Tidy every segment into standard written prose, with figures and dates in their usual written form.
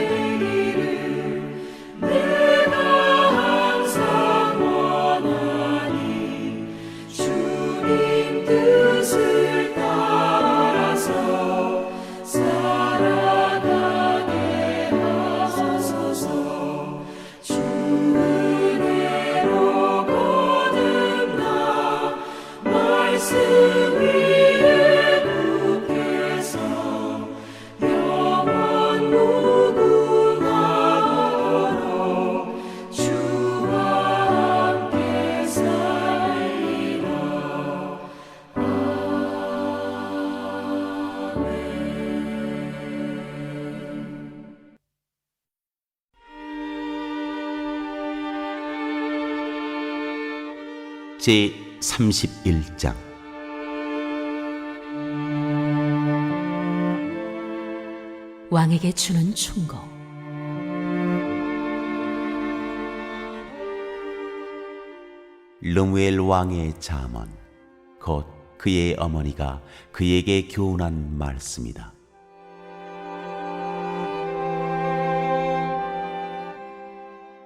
되기를 내가 항상 원하니 주님 뜻을 따라서 살아가게 하소서. 주 은혜로 거듭나 말씀 위에 굳게서 영원 무궁하도록 주와 함께 살리라. 제 31장 왕에게 주는 충고. 르무엘 왕의 잠언, 곧 그의 어머니가 그에게 교훈한 말씀이다.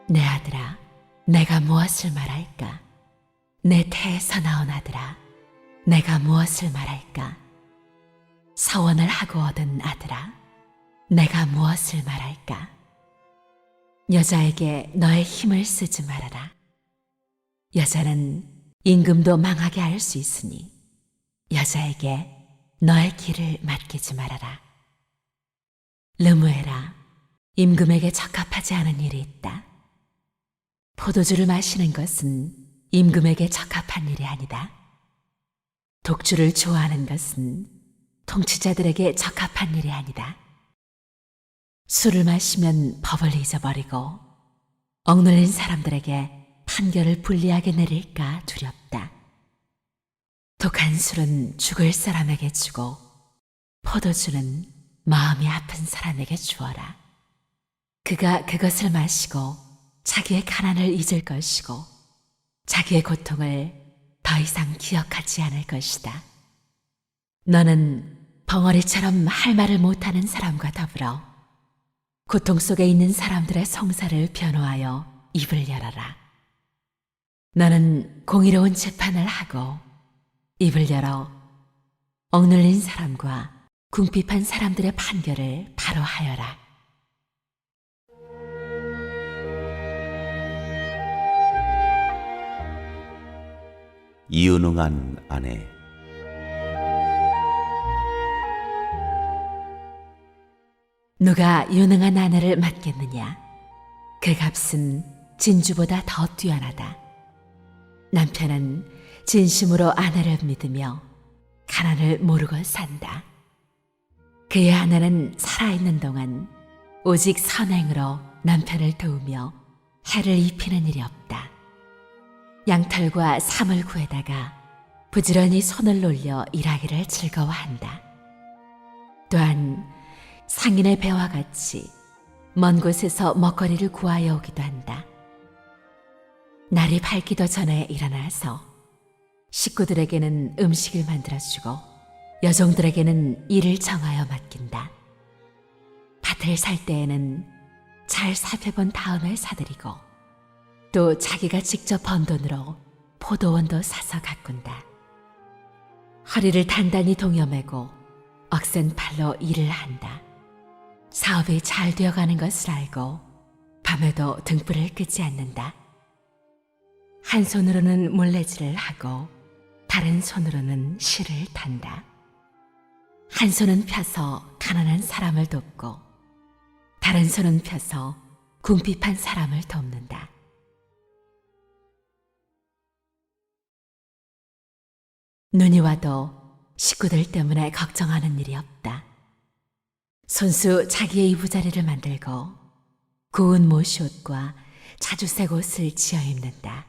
내 아들아, 내가 무엇을 말할까? 내 태에서 나온 아들아, 내가 무엇을 말할까? 서원을 하고 얻은 아들아, 내가 무엇을 말할까? 여자에게 너의 힘을 쓰지 말아라. 여자는 임금도 망하게 할 수 있으니 여자에게 너의 길을 맡기지 말아라. 르무엘아, 임금에게 적합하지 않은 일이 있다. 포도주를 마시는 것은 임금에게 적합한 일이 아니다. 독주를 좋아하는 것은 통치자들에게 적합한 일이 아니다. 술을 마시면 법을 잊어버리고 억눌린 사람들에게 판결을 불리하게 내릴까 두렵다. 독한 술은 죽을 사람에게 주고 포도주는 마음이 아픈 사람에게 주어라. 그가 그것을 마시고 자기의 가난을 잊을 것이고 자기의 고통을 더 이상 기억하지 않을 것이다. 너는 벙어리처럼 할 말을 못하는 사람과 더불어 고통 속에 있는 사람들의 성사를 변호하여 입을 열어라. 너는 공의로운 재판을 하고 입을 열어 억눌린 사람과 궁핍한 사람들의 판결을 바로 하여라. 유능한 아내. 누가 유능한 아내를 맡겠느냐? 그 값은 진주보다 더 뛰어나다. 남편은 진심으로 아내를 믿으며 가난을 모르고 산다. 그의 아내는 살아있는 동안 오직 선행으로 남편을 도우며 해를 입히는 일이 없다. 양털과 사물 구에다가 부지런히 손을 놀려 일하기를 즐거워한다. 또한 상인의 배와 같이 먼 곳에서 먹거리를 구하여 오기도 한다. 날이 밝기도 전에 일어나서 식구들에게는 음식을 만들어주고 여종들에게는 일을 정하여 맡긴다. 밭을 살 때에는 잘 살펴본 다음에 사들이고 또 자기가 직접 번 돈으로 포도원도 사서 가꾼다. 허리를 단단히 동여매고 억센 팔로 일을 한다. 사업이 잘 되어가는 것을 알고 밤에도 등불을 끄지 않는다. 한 손으로는 물레질을 하고 다른 손으로는 실을 탄다. 한 손은 펴서 가난한 사람을 돕고 다른 손은 펴서 궁핍한 사람을 돕는다. 눈이 와도 식구들 때문에 걱정하는 일이 없다. 손수 자기의 이부자리를 만들고 고운 모시옷과 자주색 옷을 지어 입는다.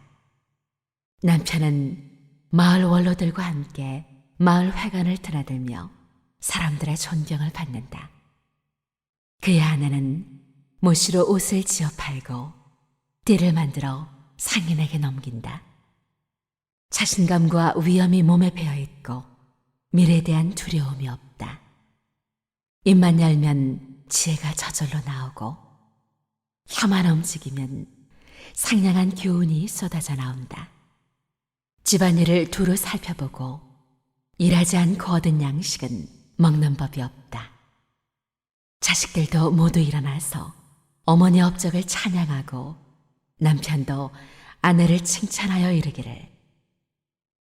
남편은 마을 원로들과 함께 마을 회관을 드나들며 사람들의 존경을 받는다. 그의 아내는 모시로 옷을 지어 팔고 띠를 만들어 상인에게 넘긴다. 자신감과 위엄이 몸에 배어있고 미래에 대한 두려움이 없다. 입만 열면 지혜가 저절로 나오고 혀만 움직이면 상냥한 교훈이 쏟아져 나온다. 집안일을 두루 살펴보고 일하지 않고 얻은 양식은 먹는 법이 없다. 자식들도 모두 일어나서 어머니 업적을 찬양하고 남편도 아내를 칭찬하여 이르기를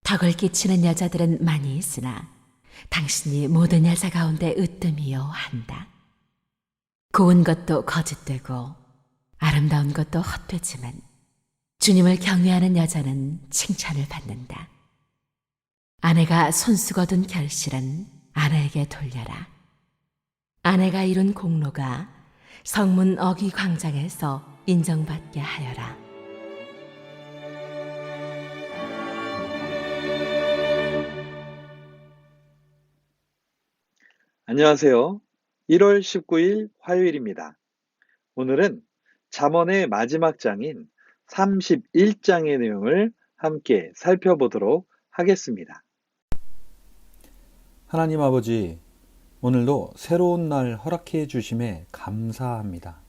덕을 끼치는 여자들은 많이 있으나 당신이 모든 여자 가운데 으뜸이요 한다. 고운 것도 거짓되고 아름다운 것도 헛되지만 주님을 경외하는 여자는 칭찬을 받는다. 아내가 손수 거둔 결실은 아내에게 돌려라. 아내가 이룬 공로가 성문 어귀 광장에서 인정받게 하여라. 안녕하세요. 1월 19일 화요일입니다. 오늘은 잠언의 마지막 장인 31장의 내용을 함께 살펴보도록 하겠습니다. 하나님 아버지, 오늘도 새로운 날 허락해 주심에 감사합니다.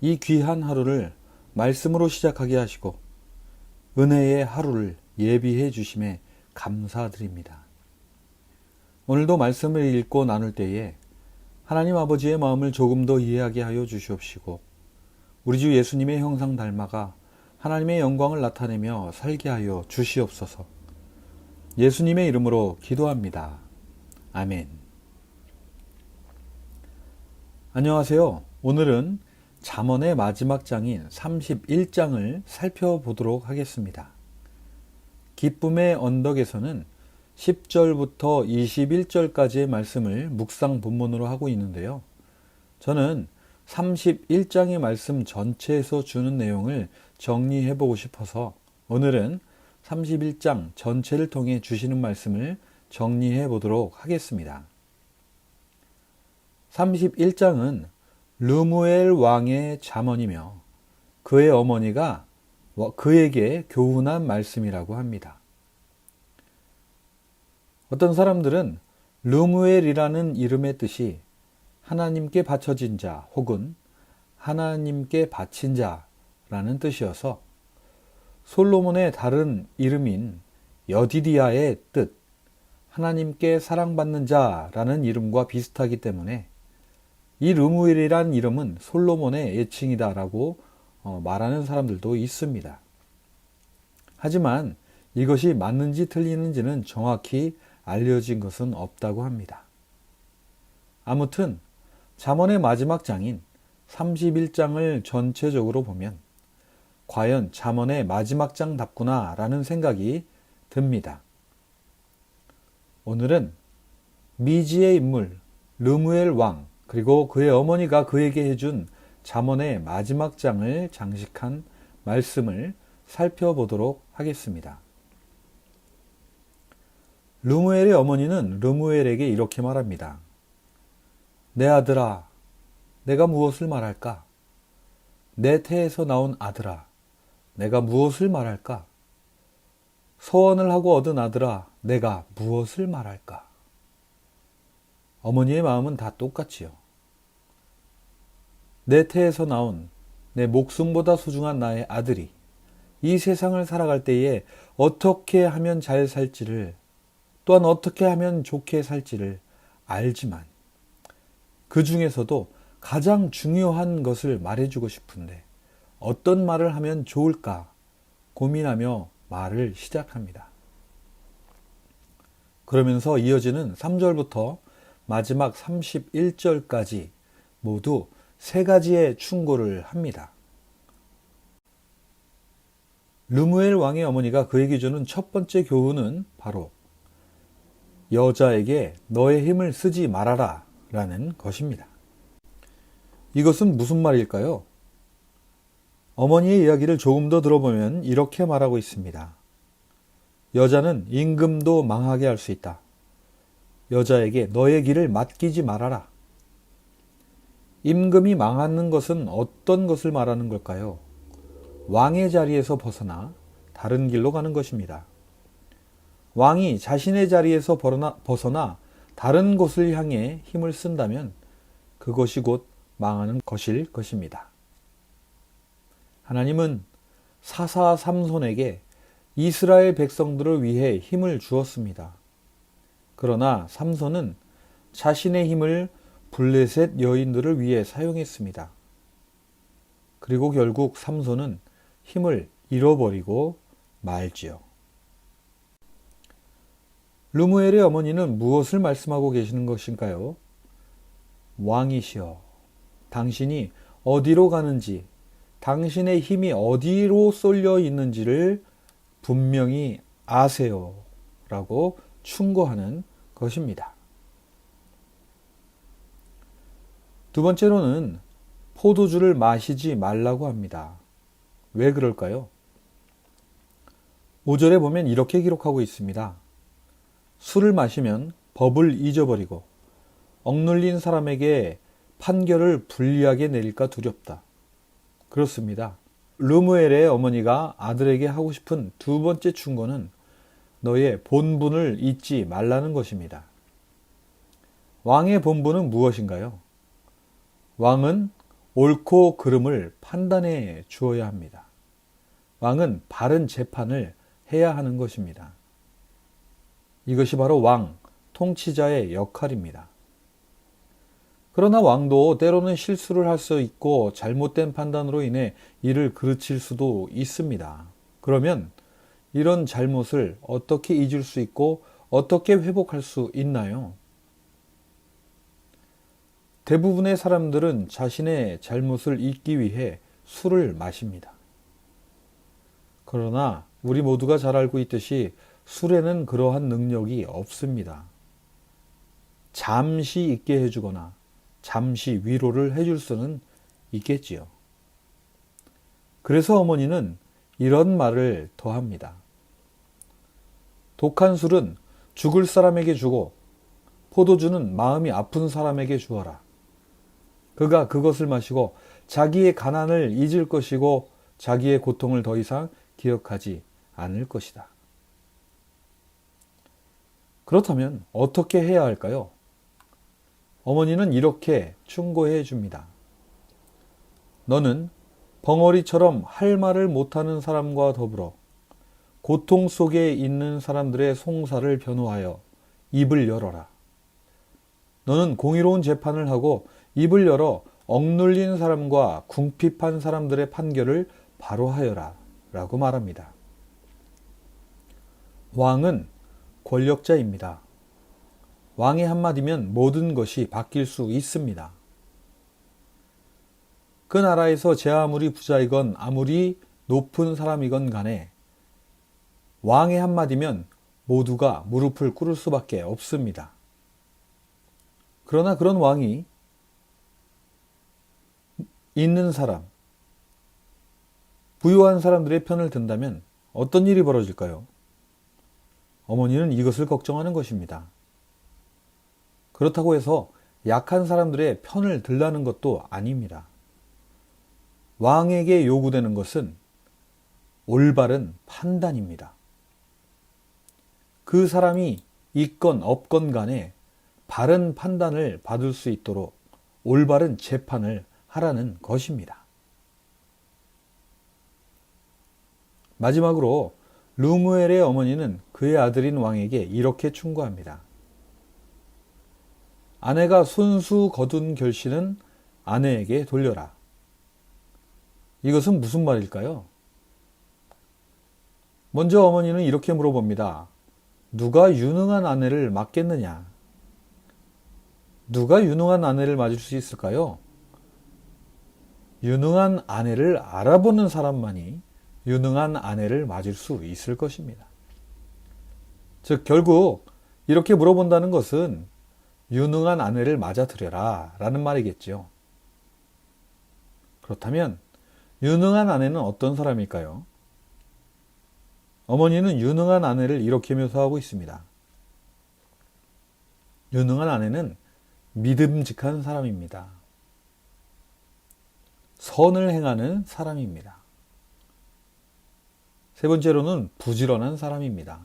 이 귀한 하루를 말씀으로 시작하게 하시고 은혜의 하루를 예비해 주심에 감사드립니다. 오늘도 말씀을 읽고 나눌 때에 하나님 아버지의 마음을 조금 더 이해하게 하여 주시옵시고 우리 주 예수님의 형상 닮아가 하나님의 영광을 나타내며 살게 하여 주시옵소서. 예수님의 이름으로 기도합니다. 아멘. 안녕하세요. 오늘은 잠언의 마지막 장인 31장을 살펴보도록 하겠습니다. 기쁨의 언덕에서는 10절부터 21절까지의 말씀을 묵상 본문으로 하고 있는데요. 저는 31장의 말씀 전체에서 주는 내용을 정리해 보고 싶어서 오늘은 31장 전체를 통해 주시는 말씀을 정리해 보도록 하겠습니다. 31장은 르무엘 왕의 잠언이며 그의 어머니가 그에게 교훈한 말씀이라고 합니다. 어떤 사람들은 르무엘이라는 이름의 뜻이 하나님께 바쳐진 자 혹은 하나님께 바친 자라는 뜻이어서 솔로몬의 다른 이름인 여디디아의 뜻, 하나님께 사랑받는 자라는 이름과 비슷하기 때문에 이 르무엘이란 이름은 솔로몬의 애칭이다라고 말하는 사람들도 있습니다. 하지만 이것이 맞는지 틀리는지는 정확히 알려진 것은 없다고 합니다. 아무튼 잠언의 마지막 장인 31장을 전체적으로 보면 과연 잠언의 마지막 장답구나 라는 생각이 듭니다. 오늘은 미지의 인물 르무엘 왕 그리고 그의 어머니가 그에게 해준 잠언의 마지막 장을 장식한 말씀을 살펴보도록 하겠습니다. 르무엘의 어머니는 르무엘에게 이렇게 말합니다. 내 아들아, 내가 무엇을 말할까? 내 태에서 나온 아들아, 내가 무엇을 말할까? 소원을 하고 얻은 아들아, 내가 무엇을 말할까? 어머니의 마음은 다 똑같지요. 내 태에서 나온 내 목숨보다 소중한 나의 아들이 이 세상을 살아갈 때에 어떻게 하면 잘 살지를 또한 어떻게 하면 좋게 살지를 알지만 그 중에서도 가장 중요한 것을 말해주고 싶은데 어떤 말을 하면 좋을까 고민하며 말을 시작합니다. 그러면서 이어지는 3절부터 마지막 31절까지 모두 세 가지의 충고를 합니다. 르무엘 왕의 어머니가 그에게 주는 첫 번째 교훈은 바로 여자에게 너의 힘을 쓰지 말아라 라는 것입니다. 이것은 무슨 말일까요? 어머니의 이야기를 조금 더 들어보면 이렇게 말하고 있습니다. 여자는 임금도 망하게 할 수 있다. 여자에게 너의 길을 맡기지 말아라. 임금이 망하는 것은 어떤 것을 말하는 걸까요? 왕의 자리에서 벗어나 다른 길로 가는 것입니다. 왕이 자신의 자리에서 벗어나 다른 곳을 향해 힘을 쓴다면 그것이 곧 망하는 것일 것입니다. 하나님은 사사 삼손에게 이스라엘 백성들을 위해 힘을 주었습니다. 그러나 삼손은 자신의 힘을 블레셋 여인들을 위해 사용했습니다. 그리고 결국 삼손은 힘을 잃어버리고 말지요. 르무엘의 어머니는 무엇을 말씀하고 계시는 것인가요? 왕이시여, 당신이 어디로 가는지, 당신의 힘이 어디로 쏠려 있는지를 분명히 아세요. 라고 충고하는 것입니다. 두 번째로는 포도주를 마시지 말라고 합니다. 왜 그럴까요? 5절에 보면 이렇게 기록하고 있습니다. 술을 마시면 법을 잊어버리고 억눌린 사람에게 판결을 불리하게 내릴까 두렵다. 그렇습니다. 르무엘의 어머니가 아들에게 하고 싶은 두 번째 충고는 너의 본분을 잊지 말라는 것입니다. 왕의 본분은 무엇인가요? 왕은 옳고 그름을 판단해 주어야 합니다. 왕은 바른 재판을 해야 하는 것입니다. 이것이 바로 왕, 통치자의 역할입니다. 그러나 왕도 때로는 실수를 할 수 있고 잘못된 판단으로 인해 일을 그르칠 수도 있습니다. 그러면 이런 잘못을 어떻게 잊을 수 있고 어떻게 회복할 수 있나요? 대부분의 사람들은 자신의 잘못을 잊기 위해 술을 마십니다. 그러나 우리 모두가 잘 알고 있듯이 술에는 그러한 능력이 없습니다. 잠시 잊게 해주거나 잠시 위로를 해줄 수는 있겠지요. 그래서 어머니는 이런 말을 더합니다. 독한 술은 죽을 사람에게 주고 포도주는 마음이 아픈 사람에게 주어라. 그가 그것을 마시고 자기의 가난을 잊을 것이고 자기의 고통을 더 이상 기억하지 않을 것이다. 그렇다면 어떻게 해야 할까요? 어머니는 이렇게 충고해 줍니다. 너는 벙어리처럼 할 말을 못하는 사람과 더불어 고통 속에 있는 사람들의 송사를 변호하여 입을 열어라. 너는 공의로운 재판을 하고 입을 열어 억눌린 사람과 궁핍한 사람들의 판결을 바로 하여라. 라고 말합니다. 왕은 권력자입니다. 왕의 한마디면 모든 것이 바뀔 수 있습니다. 그 나라에서 제 아무리 부자이건 아무리 높은 사람이건 간에 왕의 한마디면 모두가 무릎을 꿇을 수밖에 없습니다. 그러나 그런 왕이 있는 사람, 부유한 사람들의 편을 든다면 어떤 일이 벌어질까요? 어머니는 이것을 걱정하는 것입니다. 그렇다고 해서 약한 사람들의 편을 들라는 것도 아닙니다. 왕에게 요구되는 것은 올바른 판단입니다. 그 사람이 있건 없건 간에 바른 판단을 받을 수 있도록 올바른 재판을 하라는 것입니다. 마지막으로 르무엘의 어머니는 그의 아들인 왕에게 이렇게 충고합니다. 아내가 손수 거둔 결실은 아내에게 돌려라. 이것은 무슨 말일까요? 먼저 어머니는 이렇게 물어봅니다. 누가 유능한 아내를 맞겠느냐? 누가 유능한 아내를 맞을 수 있을까요? 유능한 아내를 알아보는 사람만이 유능한 아내를 맞을 수 있을 것입니다. 즉 결국 이렇게 물어본다는 것은 유능한 아내를 맞아들여라 라는 말이겠죠. 그렇다면 유능한 아내는 어떤 사람일까요? 어머니는 유능한 아내를 이렇게 묘사하고 있습니다. 유능한 아내는 믿음직한 사람입니다. 선을 행하는 사람입니다. 세 번째로는 부지런한 사람입니다.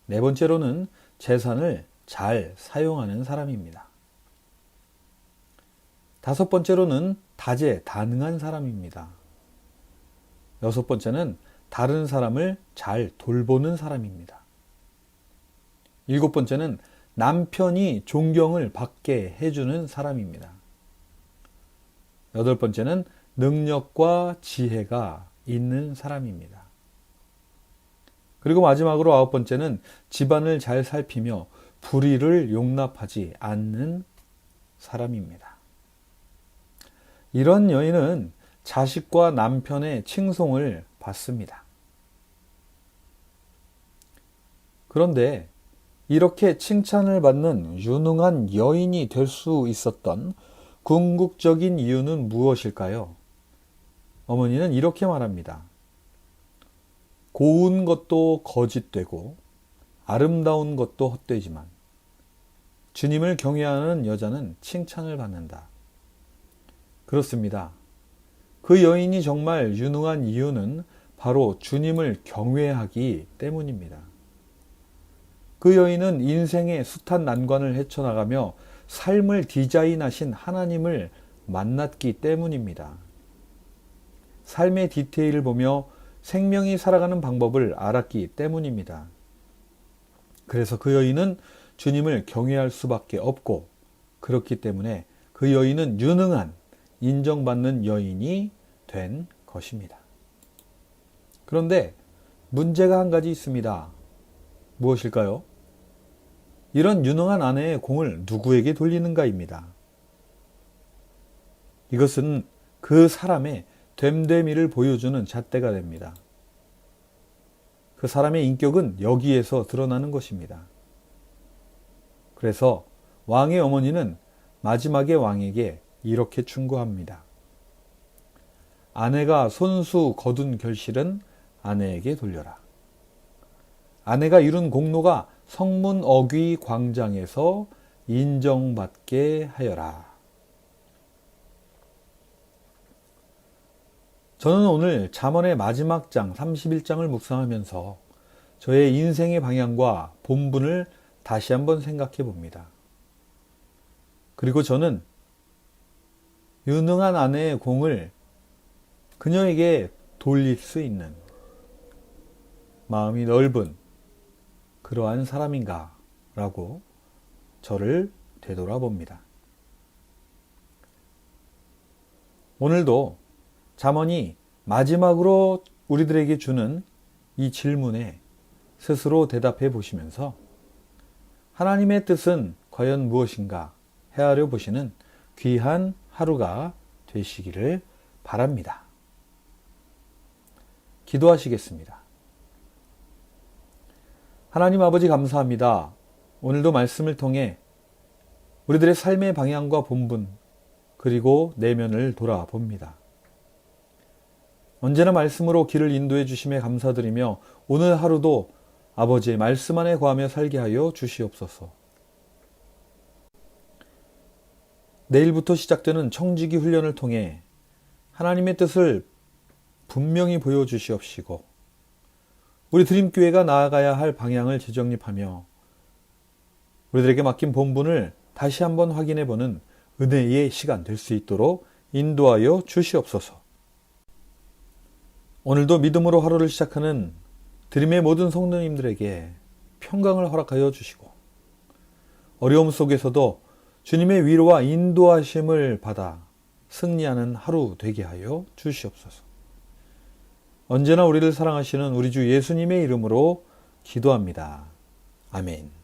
네 번째로는 재산을 잘 사용하는 사람입니다. 5번째로는 다재다능한 사람입니다. 6번째는 다른 사람을 잘 돌보는 사람입니다. 7번째는 남편이 존경을 받게 해주는 사람입니다. 8번째는 능력과 지혜가 있는 사람입니다. 그리고 마지막으로 9번째는 집안을 잘 살피며 불의를 용납하지 않는 사람입니다. 이런 여인은 자식과 남편의 칭송을 받습니다. 그런데 이렇게 칭찬을 받는 유능한 여인이 될 수 있었던 궁극적인 이유는 무엇일까요? 어머니는 이렇게 말합니다. 고운 것도 거짓되고 아름다운 것도 헛되지만 주님을 경외하는 여자는 칭찬을 받는다. 그렇습니다. 그 여인이 정말 유능한 이유는 바로 주님을 경외하기 때문입니다. 그 여인은 인생의 숱한 난관을 헤쳐나가며 삶을 디자인하신 하나님을 만났기 때문입니다. 삶의 디테일을 보며 생명이 살아가는 방법을 알았기 때문입니다. 그래서 그 여인은 주님을 경외할 수밖에 없고, 그렇기 때문에 그 여인은 유능한, 인정받는 여인이 된 것입니다. 그런데 문제가 한 가지 있습니다. 무엇일까요? 이런 유능한 아내의 공을 누구에게 돌리는가입니다. 이것은 그 사람의 됨됨이를 보여주는 잣대가 됩니다. 그 사람의 인격은 여기에서 드러나는 것입니다. 그래서 왕의 어머니는 마지막에 왕에게 이렇게 충고합니다. 아내가 손수 거둔 결실은 아내에게 돌려라. 아내가 이룬 공로가 성문 어귀 광장에서 인정받게 하여라. 저는 오늘 잠언의 마지막 장 31장을 묵상하면서 저의 인생의 방향과 본분을 다시 한번 생각해 봅니다. 그리고 저는 유능한 아내의 공을 그녀에게 돌릴 수 있는 마음이 넓은 그러한 사람인가 라고 저를 되돌아봅니다. 오늘도 잠언이 마지막으로 우리들에게 주는 이 질문에 스스로 대답해 보시면서 하나님의 뜻은 과연 무엇인가 헤아려 보시는 귀한 하루가 되시기를 바랍니다. 기도하시겠습니다. 하나님 아버지 감사합니다. 오늘도 말씀을 통해 우리들의 삶의 방향과 본분 그리고 내면을 돌아봅니다. 언제나 말씀으로 길을 인도해 주심에 감사드리며 오늘 하루도 아버지의 말씀 안에 거하며 살게 하여 주시옵소서. 내일부터 시작되는 청지기 훈련을 통해 하나님의 뜻을 분명히 보여주시옵시고 우리 드림교회가 나아가야 할 방향을 재정립하며 우리들에게 맡긴 본분을 다시 한번 확인해보는 은혜의 시간 될 수 있도록 인도하여 주시옵소서. 오늘도 믿음으로 하루를 시작하는 드림의 모든 성도님들에게 평강을 허락하여 주시고 어려움 속에서도 주님의 위로와 인도하심을 받아 승리하는 하루 되게 하여 주시옵소서. 언제나 우리를 사랑하시는 우리 주 예수님의 이름으로 기도합니다. 아멘.